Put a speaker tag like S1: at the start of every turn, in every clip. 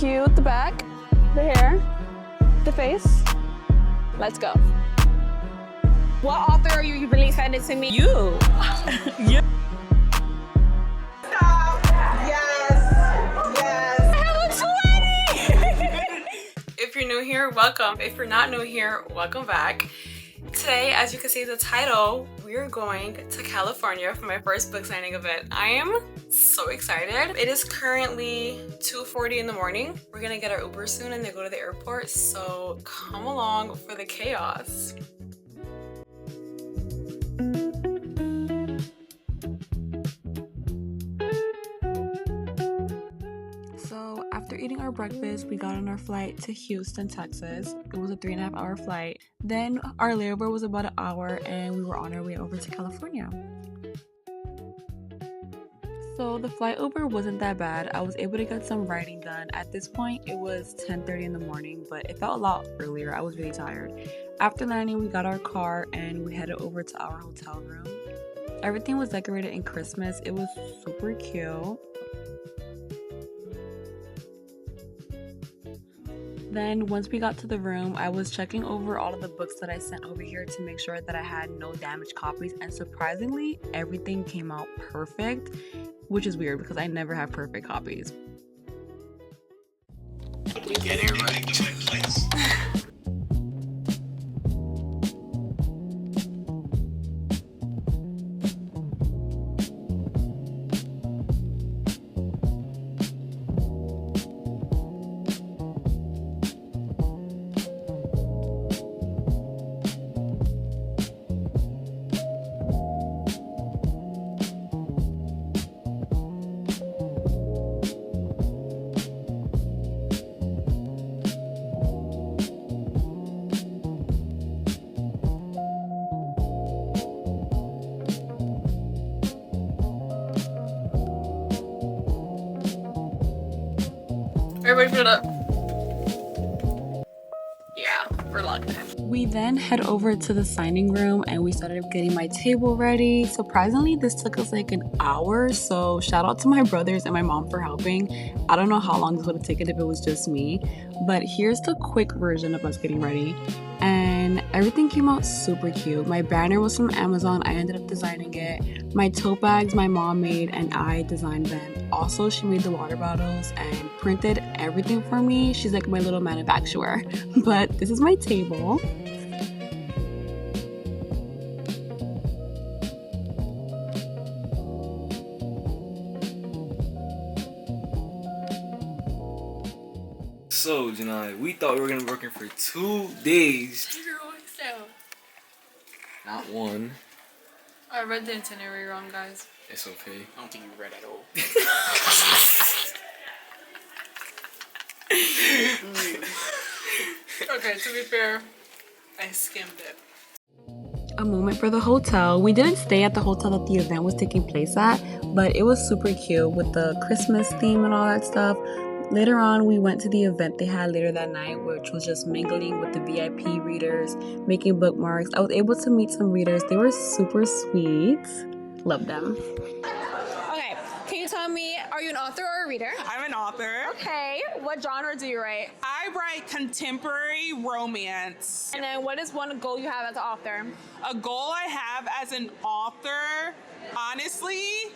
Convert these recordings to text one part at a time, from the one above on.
S1: cute. The back, the hair, the face. Let's go. What author are you really excited to meet?
S2: You. You.
S3: If you're new here, welcome. If you're not new here, welcome back. Today, as you can see the title, we're going to California for my first book signing event. I am so excited. It is currently 2:40 in the morning. We're gonna get our Uber soon and then go to the airport, so come along for the chaos. So after eating our breakfast, we got on our flight to Houston, Texas. It was a 3.5-hour flight. Then our layover was about an hour and we were on our way over to California. So the flight over wasn't that bad. I was able to get some writing done. At this point, it was 10:30 in the morning, but it felt a lot earlier. I was really tired. After landing, we got our car and we headed over to our hotel room. Everything was decorated in Christmas. It was super cute. Then once we got to the room, I was checking over all of the books that I sent over here to make sure that I had no damaged copies, and surprisingly, everything came out perfect, which is weird because I never have perfect copies.
S4: Get everybody to that place.
S3: Everybody put it up. Yeah, we're locked in. We then head over to the signing room and we started getting my table ready. Surprisingly, this took us like an hour, so shout out to my brothers and my mom for helping. I don't know how long this would have taken if it was just me, but here's the quick version of us getting ready. And everything came out super cute. My banner was from Amazon. I ended up designing it. My tote bags my mom made and I designed them. Also, she made the water bottles and printed everything for me. She's like my little manufacturer. But this is my table.
S4: So, Janai, we thought we were gonna be working for 2 days. Not one.
S3: I read the itinerary wrong, guys.
S4: It's okay.
S5: I don't think you read at all.
S3: Okay, to be fair, I skimmed it.
S1: A moment for the hotel. We didn't stay at the hotel that the event was taking place at, but it was super cute with the Christmas theme and all that stuff. Later on, we went to the event they had later that night, which was just mingling with the VIP readers, making bookmarks. I was able to meet some readers. They were super sweet. Love them. Okay, can you tell me, are you an author or a reader?
S2: I'm an author.
S1: Okay, what genre do you write?
S2: I write contemporary romance.
S1: And then what is one goal you have as an author?
S2: A goal I have as an author, honestly,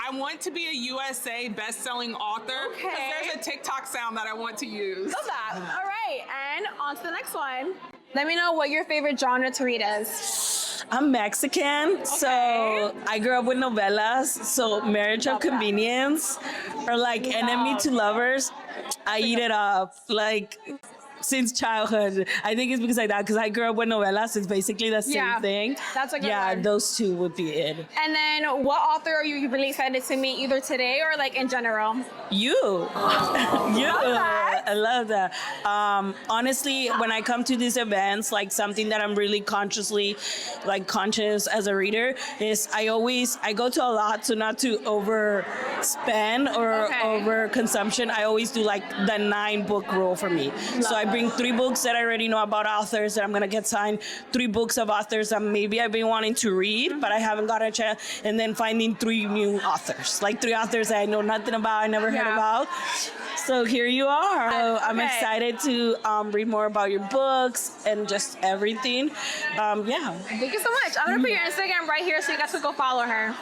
S2: I want to be a USA best-selling author.
S1: Okay.
S2: Because there's a TikTok sound that I want to use.
S1: Love that. All right, and on to the next one. Let me know what your favorite genre to read is.
S6: I'm Mexican, so I grew up with novelas. So Marriage of Convenience or like Enemy to Lovers, I eat it up like since childhood. I think it's because like that, because I grew up with novelas. It's basically the same thing.
S1: That's a good
S6: Yeah,
S1: one.
S6: those two would be it.
S1: And then what author are you really excited to meet either today or like in general?
S6: You. You. I love that. Honestly, when I come to these events, like something that I'm really conscious as a reader is I go to a lot, so not to overspend or over consumption. I always do like the 9-book rule for me. So I bring 3 books that I already know about authors that I'm gonna get signed, 3 books of authors that maybe I've been wanting to read, but I haven't got a chance, and then finding 3 new authors, like 3 authors that I know nothing about, I never heard about. So here you are. So I'm excited to read more about your books and just everything. Yeah.
S5: Thank you so much. I'm gonna put your Instagram right here so you guys can go follow her.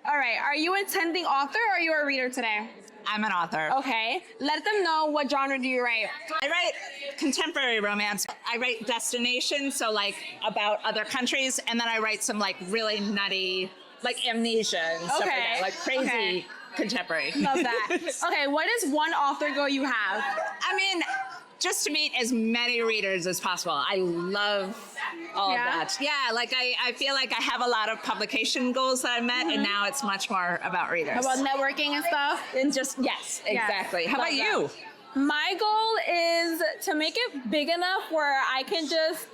S5: All right, are you attending author or are you a reader today?
S7: I'm an author.
S5: Okay, let them know what genre do you write.
S7: I write contemporary romance. I write destination, so like about other countries, and then I write some like really nutty, like Amnesia and stuff like that, like crazy contemporary.
S5: Love that. Okay, what is one author goal you have?
S7: I mean, just to meet as many readers as possible. I love all of that. Yeah, like I feel like I have a lot of publication goals that I met, and now it's much more about readers.
S5: About networking and stuff?
S7: And just, yes, exactly. How about you?
S5: My goal is to make it big enough where I can just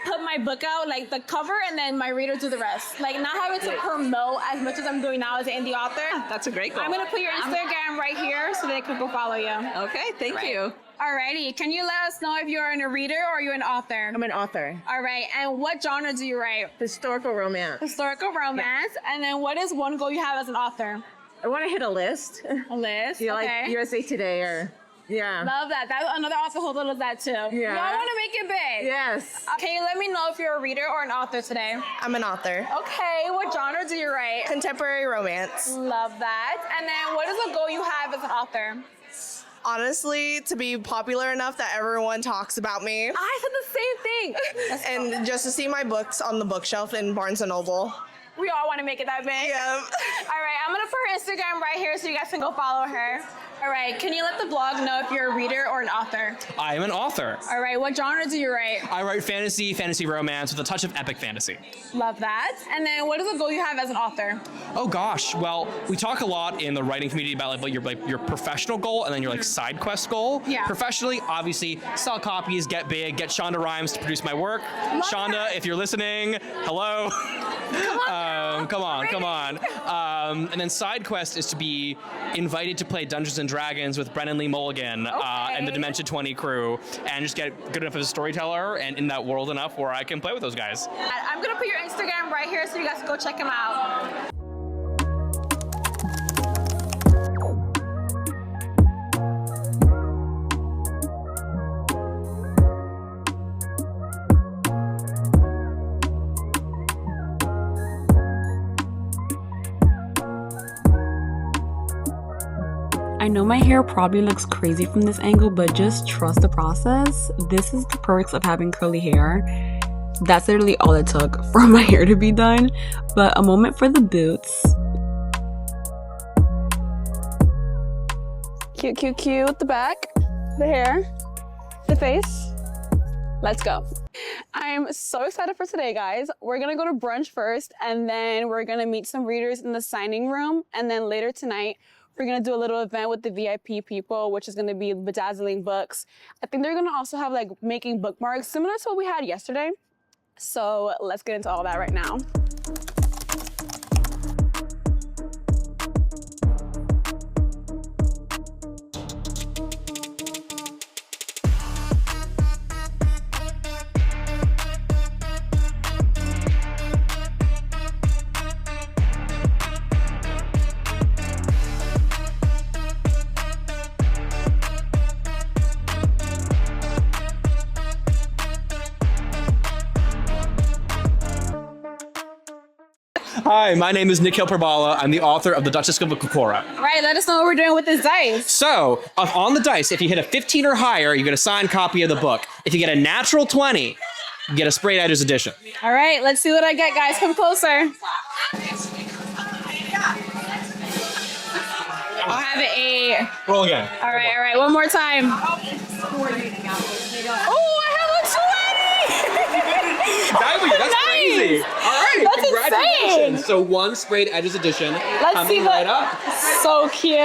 S5: put my book out, like the cover, and then my readers do the rest. Like not having to promote as much as I'm doing now as an indie author.
S7: That's a great goal.
S5: I'm gonna put your Instagram right here so they can go follow you.
S7: Okay, thank you.
S5: Alrighty, can you let us know if you're a reader or you're an author?
S8: I'm an author.
S5: All right, and what genre do you write?
S8: Historical romance.
S5: Historical romance. Yeah. And then what is one goal you have as an author?
S8: I want to hit a list.
S5: A list,
S8: Like USA Today or,
S5: Love that. Another author who does that too.
S8: Yeah.
S5: You all want to make it big.
S8: Yes.
S5: Can you let me know if you're a reader or an author today?
S8: I'm an author.
S5: Okay, what genre do you write?
S8: Contemporary romance.
S5: Love that. And then what is a goal you have as an author?
S8: Honestly, to be popular enough that everyone talks about me.
S5: I said the same thing.
S8: And just to see my books on the bookshelf in Barnes & Noble.
S5: We all want to make it that big.
S8: Yeah.
S5: All right, I'm going to put her Instagram right here so you guys can go follow her. All right, can you let the blog know if you're a reader or an author?
S9: I am an author.
S5: All right, what genre do you write?
S9: I write fantasy romance with a touch of epic fantasy.
S5: Love that. And then what is a goal you have as an author?
S9: Oh gosh, well, we talk a lot in the writing community about your professional goal and then your side quest goal.
S5: Yeah.
S9: Professionally, obviously, sell copies, get big, get Shonda Rhimes to produce my work. Shonda, if you're listening, hello. Come on. And then side quest is to be invited to play Dungeons and Dragons with Brennan Lee Mulligan and the Dimension 20 crew, and just get good enough as a storyteller and in that world enough where I can play with those guys.
S5: I'm gonna put your Instagram right here so you guys can go check him out.
S3: I know my hair probably looks crazy from this angle, but just trust the process. This is the perks of having curly hair. That's literally all it took for my hair to be done. But a moment for the boots.
S5: Cute. The back, the hair, the face. Let's go. I'm so excited for today, guys. We're gonna go to brunch first, and then we're gonna meet some readers in the signing room. And then later tonight, we're gonna do a little event with the VIP people, which is gonna be bedazzling books. I think they're gonna also have making bookmarks, similar to what we had yesterday. So let's get into all that right now.
S9: Hi, my name is Nikhil Prabhala. I'm the author of The Duchess of Kokora.
S5: All right, let us know what we're doing with this dice.
S9: So, on the dice, if you hit a 15 or higher, you get a signed copy of the book. If you get a natural 20, you get a Sprayed Editors edition.
S5: All right, let's see what I get, guys. Come closer. I'll have an 8.
S9: Roll again.
S5: All right, one more time. Oh, I have a 20!
S9: Exactly. That's
S5: Nice.
S9: crazy. All right.
S5: That's
S9: Congratulations.
S5: insane.
S9: So one sprayed edges edition.
S5: Let's
S9: coming
S5: see
S9: right up.
S5: So cute.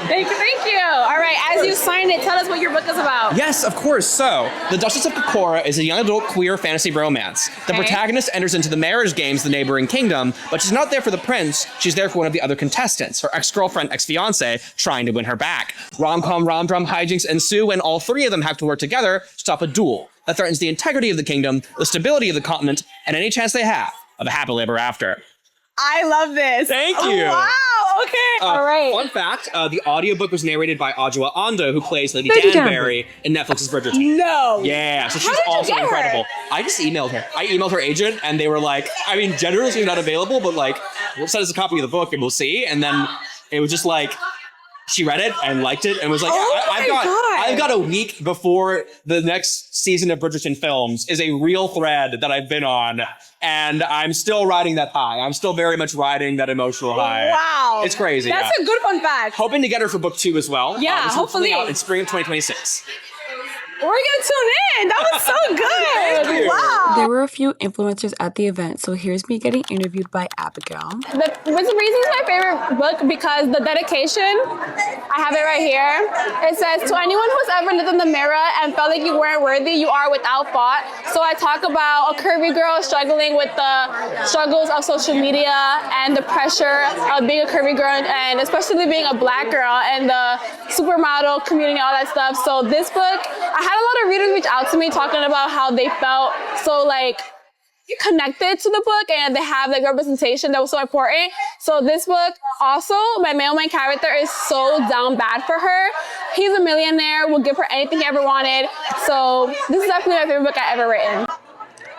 S5: Thank you. All right, as you sign it, tell us what your book is about.
S9: Yes, of course. So, The Duchess of Kokora is a young adult queer fantasy romance. The
S5: Okay.
S9: protagonist enters into the marriage games of the neighboring kingdom, but she's not there for the prince. She's there for one of the other contestants, her ex-girlfriend, ex-fiance, trying to win her back. Rom-com, rom-drum hijinks ensue, and all three of them have to work together to stop a duel that threatens the integrity of the kingdom, the stability of the continent, and any chance they have of a happily ever after.
S5: I love this.
S9: Thank you.
S5: Wow. Okay. All right.
S9: Fun fact, the audiobook was narrated by Adjoa Ando, who plays Lady
S5: Lady
S9: Danbury in Netflix's Bridgerton.
S5: No.
S9: Yeah, so
S5: How
S9: she's
S5: did you
S9: also
S5: get her?
S9: incredible. I just emailed her. I emailed her agent, and they were like, I mean, generally not available, but like, we'll send us a copy of the book and we'll see. And then it was just like, she read it and liked it and was like, I've got a week before the next season of Bridgerton films is a real thread that I've been on. And I'm still riding that high. I'm still very much riding that emotional high.
S5: Wow.
S9: It's crazy.
S5: That's a good fun fact.
S9: Hoping to get her for book 2 as well.
S5: Yeah,
S9: This one's coming
S5: hopefully.
S9: out in spring of 2026.
S5: We're gonna tune in. That was so good.
S9: Thank you.
S5: Wow.
S3: There were a few influencers at the event, so here's me getting interviewed by Abigail.
S5: The Wisdom Reason is my favorite book because the dedication, I have it right here. It says, to anyone who's ever looked in the mirror and felt like you weren't worthy, you are without fault. So I talk about a curvy girl struggling with the struggles of social media and the pressure of being a curvy girl and especially being a black girl and the supermodel community, all that stuff. So this book, I had a lot of readers reach out to me talking about how they felt so like connected to the book and they have like representation that was so important. So this book also, my main character is so down bad for her. He's a millionaire, will give her anything he ever wanted. So this is definitely my favorite book I've ever written.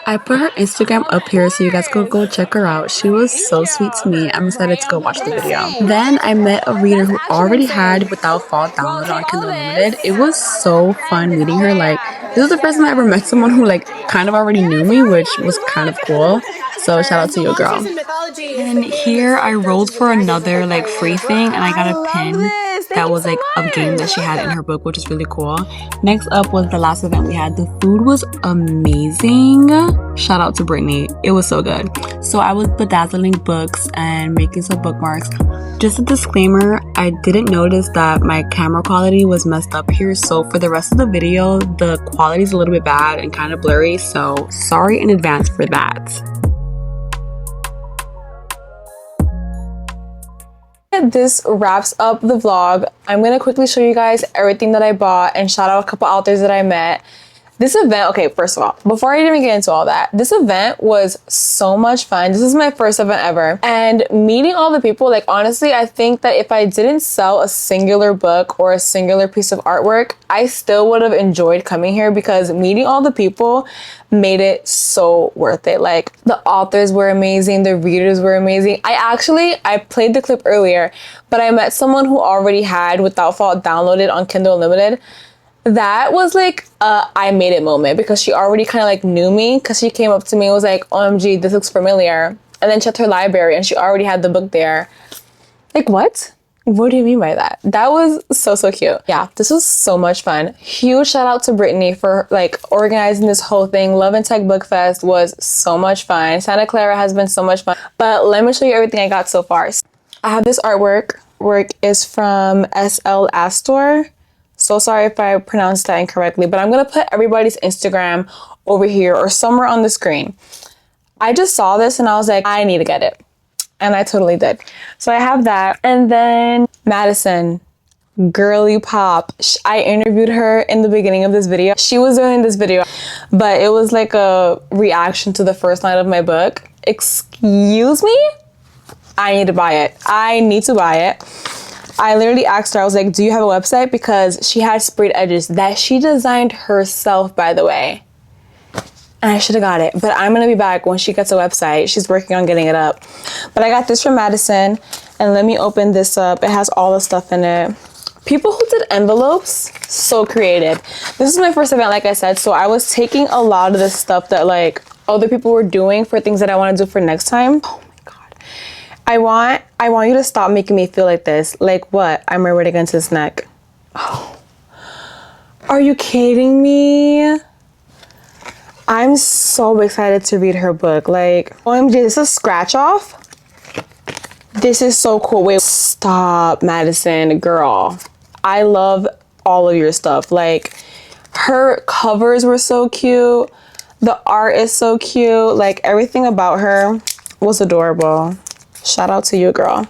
S3: I put her Instagram up here so you guys could go check her out. She was so sweet to me. I'm excited to go watch the video. Then I met a reader who already had Without Fault downloaded on Kindle Unlimited. It was so fun meeting her. Like, this was the first time I ever met someone who like kind of already knew me, which was kind of cool. So shout out to you, girl. And here I rolled for another like free thing and I got a pin that was like a game that she had in her book, which is really cool. Next up was the last event we had. The food was amazing. Shout out to Brittany. It was so good. So I was bedazzling books and making some bookmarks. Just a disclaimer, I didn't notice that my camera quality was messed up here. So for the rest of the video, the quality is a little bit bad and kind of blurry. So sorry in advance for that.
S5: This wraps up the vlog. I'm gonna quickly show you guys everything that I bought and shout out a couple authors that I met. This event, okay, first of all, before I even get into all that, this event was so much fun. This is my first event ever. And meeting all the people, like honestly, I think that if I didn't sell a singular book or a singular piece of artwork, I still would have enjoyed coming here because meeting all the people made it so worth it. Like the authors were amazing, the readers were amazing. I played the clip earlier, but I met someone who already had Without Fault downloaded on Kindle Unlimited. That was like a I made it moment because she already kind of like knew me because she came up to me and was like, OMG, this looks familiar. And then checked her library and she already had the book there. Like, what? What do you mean by that? That was so cute. Yeah, this was so much fun. Huge shout out to Brittany for like organizing this whole thing. Love and Tech Book Fest was so much fun. Santa Clara has been so much fun. But let me show you everything I got so far. I have this artwork. Work is from SL Astor. So sorry if I pronounced that incorrectly, but I'm gonna put everybody's Instagram over here or somewhere on the screen. I just saw this and I was like, I need to get it. And I totally did. So I have that. And then Madison, girly pop. I interviewed her in the beginning of this video. She was doing this video, but it was like a reaction to the first line of my book. Excuse me? I need to buy it. I need to buy it. I literally asked her, I was like, do you have a website? Because she had sprayed edges that she designed herself, by the way. And I should have got it, but I'm gonna be back when she gets a website. She's working on getting it up. But I got this from Madison, and let me open this up. It has all the stuff in it. People who did envelopes, so creative. This is my first event, like I said, so I was taking a lot of the stuff that like other people were doing for things that I wanna do for next time. Oh my God. I want you to stop making me feel like this. Like what? I'm right against his neck. Oh. Are you kidding me? I'm so excited to read her book. Like, OMG, this is scratch off. This is so cool. Wait, stop, Madison, girl. I love all of your stuff. Like, her covers were so cute. The art is so cute. Like, everything about her was adorable. Shout out to you, girl.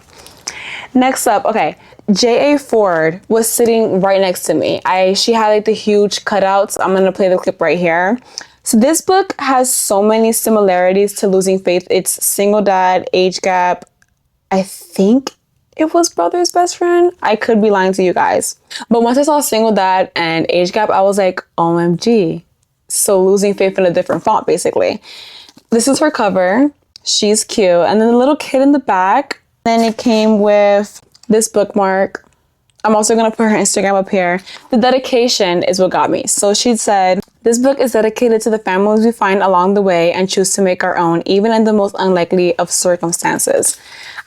S5: Next up, okay. J.A. Ford was sitting right next to me. She had like the huge cutouts. I'm gonna play the clip right here. So this book has so many similarities to Losing Faith. It's single dad, age gap. I think it was brother's best friend. I could be lying to you guys. But once I saw single dad and age gap, I was like, OMG. So Losing Faith in a different font, basically. This is her cover. She's cute. And then the little kid in the back. Then it came with this bookmark. I'm also gonna put her Instagram up here. The dedication is what got me. So she said, this book is dedicated to the families we find along the way and choose to make our own, even in the most unlikely of circumstances.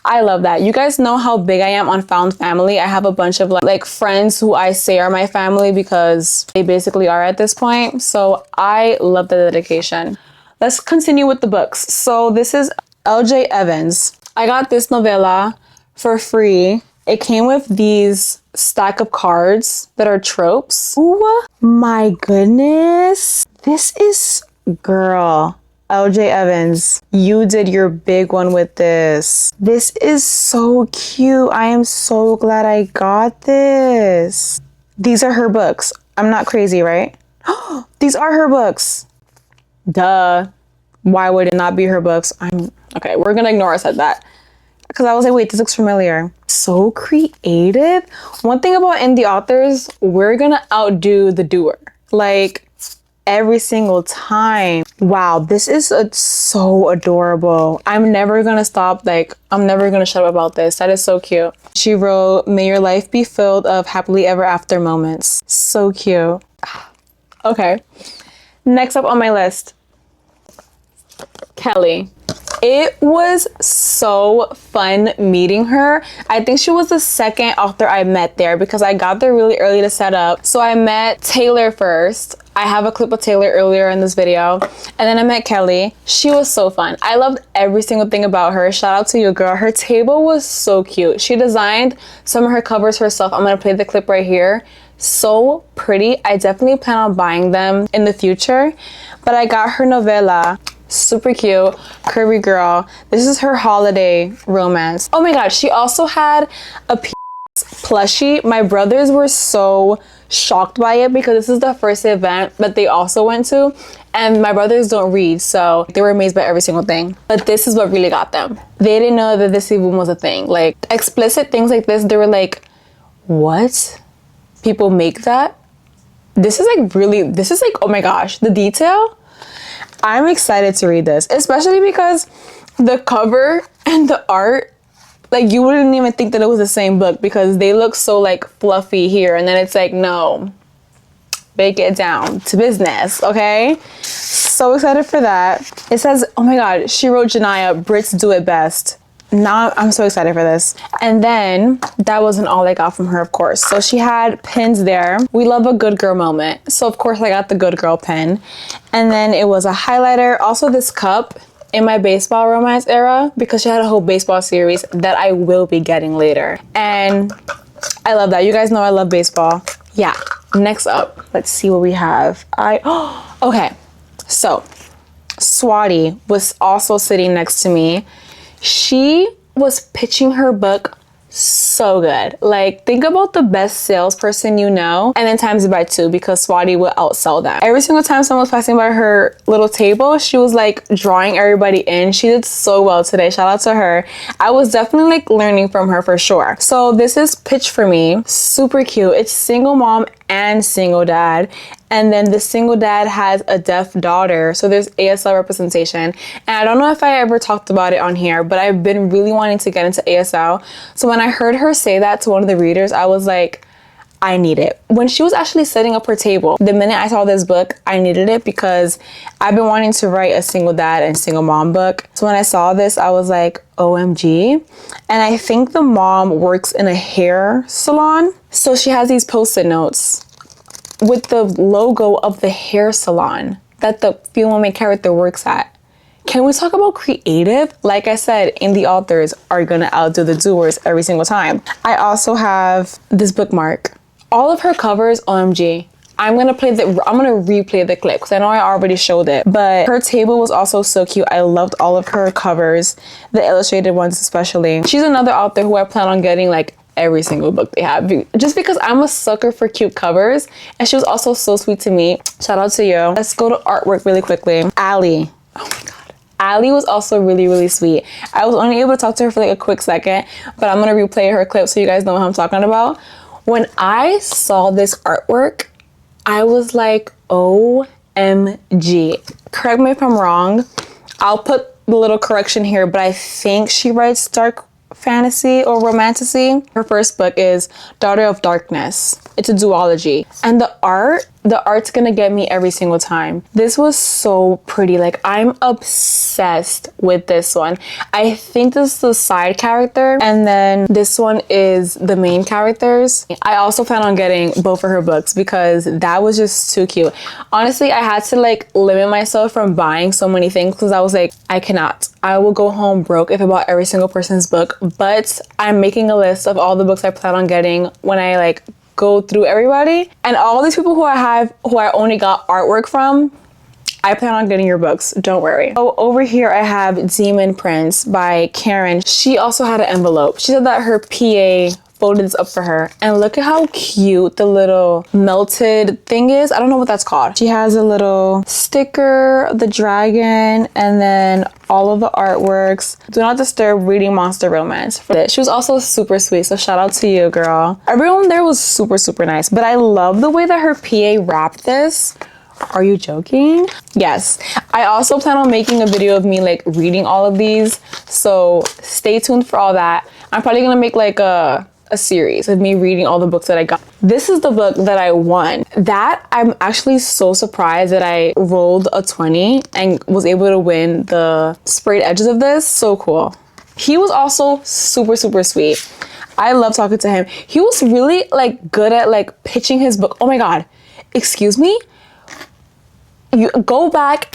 S5: I love that. You guys know how big I am on found family. I have a bunch of like friends who I say are my family because they basically are at this point. So I love the dedication. Let's continue with the books. So this is L.J. Evans. I got this novella for free. It came with these stack of cards that are tropes. Oh my goodness. This is, girl, L.J. Evans, you did your big one with this. This is so cute. I am so glad I got this. These are her books. I'm not crazy, right? These are her books. Duh. Why would it not be her books? Okay, we're gonna ignore I said that. Because I was like, wait, this looks familiar. So creative. One thing about indie authors, we're gonna outdo the doer. Like, every single time. Wow, this is so adorable. I'm never gonna stop. Like, I'm never gonna shut up about this. That is so cute. She wrote, may your life be filled of happily ever after moments. So cute. Okay. Next up on my list, Kelly. It was so fun meeting her. I think she was the second author I met there because I got there really early to set up. So I met Taylor first. I have a clip of Taylor earlier in this video. And then I met Kelly. She was so fun. I loved every single thing about her. Shout out to you, girl. Her table was so cute. She designed some of her covers herself. I'm gonna play the clip right here. So pretty. I definitely plan on buying them in the future. But I got her novella. Super cute, curvy girl. This is her holiday romance. Oh my god, she also had a plushie. My brothers were so shocked by it because this is the first event that they also went to, and my brothers don't read, so they were amazed by every single thing. But this is what really got them. They didn't know that this even was a thing. Like, explicit things like this, they were like, what? People make that? This is like, oh my gosh, the detail? I'm excited to read this, especially because the cover and the art, like, you wouldn't even think that it was the same book because they look so like fluffy here, and then it's like, no, break it down to business, okay? So excited for that. It says, oh my god, she wrote Janiyah, Brits do it best. Now I'm so excited for this. And then that wasn't all I got from her, of course. So she had pins there. We love a good girl moment. So of course I got the good girl pin. And then it was a highlighter. Also this cup in my baseball romance era because she had a whole baseball series that I will be getting later. And I love that. You guys know I love baseball. Yeah. Next up, let's see what we have. Okay. So Swati was also sitting next to me. She was pitching her book so good. Like, think about the best salesperson you know and then times it by 2 because Swati will outsell them. Every single time someone was passing by her little table, she was like drawing everybody in. She did so well today. Shout out to her. I was definitely like learning from her for sure. So this is Pitch for Me. Super cute. It's single mom and single dad. And then the single dad has a deaf daughter. So there's ASL representation. And I don't know if I ever talked about it on here, but I've been really wanting to get into ASL. So when I heard her say that to one of the readers, I was like, I need it. When she was actually setting up her table, the minute I saw this book, I needed it because I've been wanting to write a single dad and single mom book. So when I saw this, I was like, OMG. And I think the mom works in a hair salon. So she has these Post-it notes with the logo of the hair salon.
S3: that the female main character works at. Can we talk about creative? Like I said, indie authors are gonna outdo the doers every single time. I also have this bookmark. All of her covers, OMG. I'm gonna replay the clip because I know I already showed it, but her table was also so cute. I loved all of her covers, the illustrated ones especially. She's another author who I plan on getting like every single book they have, just because I'm a sucker for cute covers, and she was also so sweet to me. Shout out to you. Let's go to artwork really quickly. Allie. Oh my god. Allie was also really, really sweet. I was only able to talk to her for like a quick second, but I'm gonna replay her clip so you guys know what I'm talking about. When I saw this artwork, I was like, OMG. Correct me if I'm wrong. I'll put the little correction here, but I think she writes dark fantasy or romantasy. Her first book is Daughter of Darkness. It's a duology. And the art's gonna get me every single time. This was so pretty. Like, I'm obsessed with this one. I think this is the side character, and then this one is the main characters. I also plan on getting both of her books because that was just too cute. Honestly, I had to like limit myself from buying so many things because I was like, I cannot. I will go home broke if I bought every single person's book, but I'm making a list of all the books I plan on getting when I like go through everybody, and all these people who I only got artwork from, I plan on getting your books, don't worry. Oh, over here I have Demon Prince by Karen. She also had an envelope. She said that her PA folded this up for her, and look at how cute the little melted thing is. I don't know what that's called. She has a little sticker, the dragon, and then all of the artworks. Do Not Disturb Reading Monster Romance. She was also super sweet, so shout out to you, girl. Everyone there was super, super nice, but I love the way that her PA wrapped this. Are you joking? Yes. I also plan on making a video of me like reading all of these, so stay tuned for all that. I'm probably gonna make like a series of me reading all the books that I got. This is the book that I won. That I'm actually so surprised that I rolled a 20 and was able to win the sprayed edges of this. So cool. He was also super, super sweet. I love talking to him. He was really like good at like pitching his book. Oh my god. Excuse me? You go back.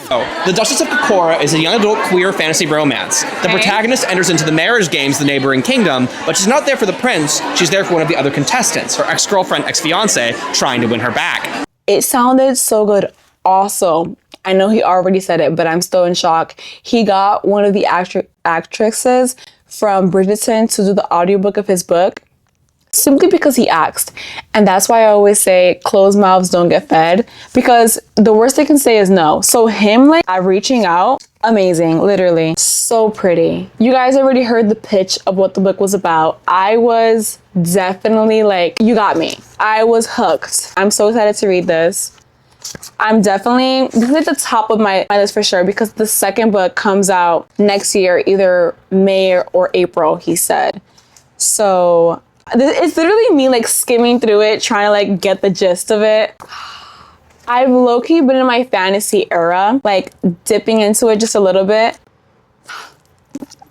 S9: The Duchess of Kokora is a young adult queer fantasy romance. The protagonist enters into the marriage games of the neighboring kingdom, but she's not there for the prince, she's there for one of the other contestants, her ex-girlfriend, ex-fiance, trying to win her back.
S3: It sounded so good. Also, I know he already said it, but I'm still in shock. He got one of the actresses from Bridgerton to do the audiobook of his book, simply because he asked. And that's why I always say closed mouths don't get fed, because the worst they can say is no. So him like reaching out, amazing, literally so pretty. You guys already heard the pitch of what the book was about. I was definitely like, you got me. I was hooked. I'm so excited to read this. This is at the top of my list for sure, because the second book comes out next year, either May or April, he said. So it's literally me like skimming through it, trying to like get the gist of it. I've low-key been in my fantasy era, like dipping into it just a little bit.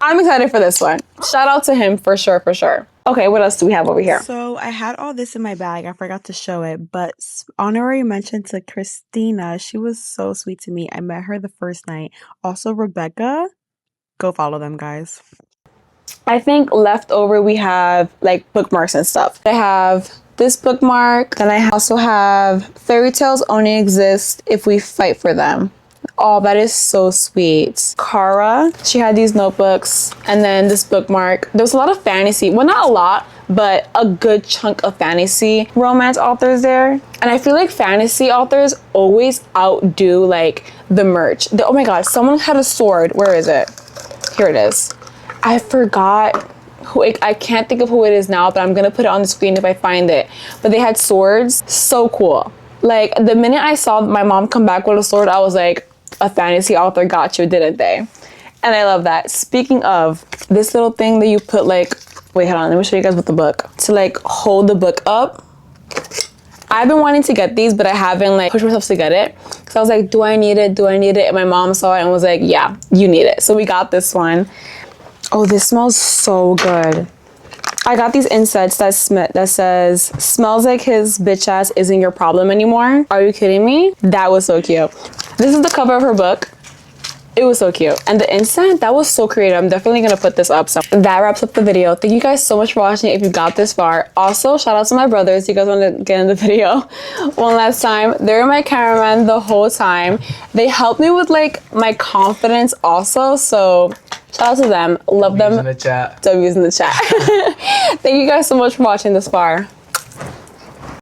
S3: I'm excited for this one. Shout out to him for sure, for sure. Okay, what else do we have over here?
S1: So I had all this in my bag. I forgot to show it, but honorary mention to Christina. She was so sweet to me. I met her the first night. Also, Rebecca. Go follow them, guys.
S3: I think left over we have like bookmarks and stuff. I have this bookmark, then I also have fairy tales only exist if we fight for them. Oh, that is so sweet. Kara, she had these notebooks, and then this bookmark. There was a lot of fantasy. Well, not a lot, but a good chunk of fantasy romance authors there. And I feel like fantasy authors always outdo like the merch. Oh my god, someone had a sword. Where is it? Here it is. I forgot who I can't think of who it is now, but I'm gonna put it on the screen if I find it. But they had swords. So cool. Like the minute I saw my mom come back with a sword, I was like, a fantasy author got you, didn't they? And I love that. Speaking of, this little thing that you put like, wait, hold on, let me show you guys with the book. To like hold the book up. I've been wanting to get these, but I haven't like pushed myself to get it. Cause I was like, do I need it? Do I need it? And my mom saw it and was like, yeah, you need it. So we got this one. Oh, this smells so good.
S5: I got these insets that says, smells like his bitch ass isn't your problem anymore. Are you kidding me? That was so cute. This is the cover of her book. It was so cute. And the incense, that was so creative. I'm definitely gonna put this up. So that wraps up the video. Thank you guys so much for watching if you got this far. Also, shout out to my brothers. You guys want to get in the video one last time. They were my cameraman the whole time. They helped me with like my confidence also. So shout out to them. Love them.
S4: in the chat.
S5: W's in the chat. Thank you guys so much for watching this far.